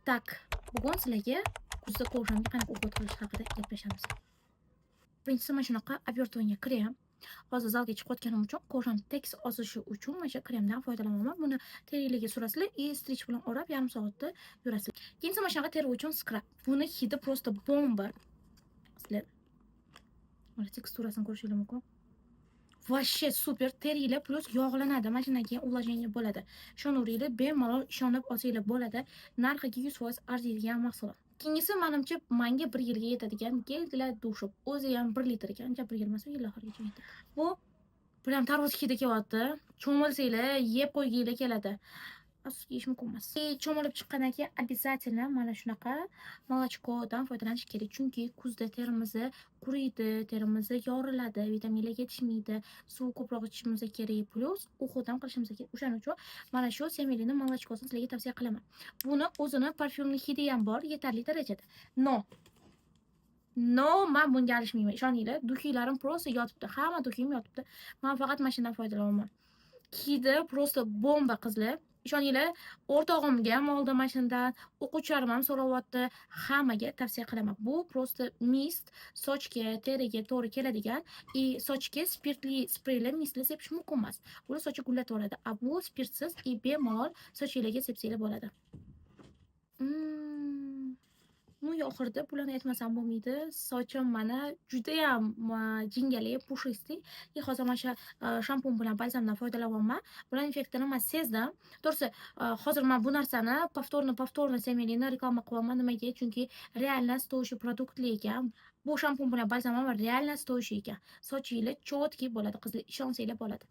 Так, bugun sizlarga kuzda ko'rsamga qanaqa o'g'it qilish haqida gaplashamiz. Birinchisi mana shunaqa Abertonga krem. Hozir zalga chiqayotganim uchun ko'zim tekis ozishi uchun mana shu kremdan foydalanaman. Buni teriga surasizlar и strich bilan o'rab yarim soatda yurasizlar. Keyin mana shunaqa teri uchun skrab. Buni hidi просто bomba. Sizlar mana teksturasini ko'rishingiz mumkin. Вообще super terilar plus yog'lanadi. Mana shundan keyin ulojenga bo'ladi. Ishonaveringlar, bemalol ishonib olsanglar bo'ladi. Narxiga 100% arziydigan mahsulot. Keyingisi menimcha menga 1 yilga yetadigan gellar dushib. O'zi ham 1 litr ekan, 1 yil emas, yil oxirigacha yetadi. Bu prям tarvuz hidi kelyapti. Cho'milsanglar, yeb qo'yginglar keladi. Afsuski yeyish mumkin emas. Cho'milib chiqqandan keyin обязательно mana shunaqa молочкоdan foydalanish kerak. Chunki kuzda terimiz quriydi, terimiz yoriladi, vitaminlar yetishmaydi, suv ko'proq ichishimiz kerak, plus uhud ham qilishimiz kerak. O'shaning uchun mana shu semelini молочкосini sizlarga tavsiya qilaman. Buni o'zini parfyumli hidi ham bor, yetarli darajada. No, men bunga erishmayman. Ishoninglar, duxiylarim просто yotibdi. Hamma duxiyim yotibdi. Men faqat mashinadan foydalanaman. Hidi просто bomba qizlar. Ishoninglar, o'rtog'imga ham oldim mashinadan, o'quvchilarim ham so'rayapti. Hammaga tavsiya qilaman. Bu просто mist, sochga, teriga to'g'ri keladigan и sochga spirtli spreylar mistli sepish mumkin emas. Ular sochga gullatib yuboradi. A bu spirtsiz и bemalol sochingizga sepsanglar bo'ladi. Ну, oxirida bularni aytmasam bo'lmaydi. Sochim mana juda ham jingali, pushistli. Hozir mana shu shampun bilan balzamdan foydalanyapman. Bular effektini men sezdim. To'g'risi, hozir men bu narsani повторно semelini reklama qilyapman. Nimaga? Chunki реально стоящий produktli ekan. Bu shampun bilan balzam ham реально стоящий ekan. Sochinglar cho'tki bo'ladi, qizlar, ishonsanglar bo'ladi.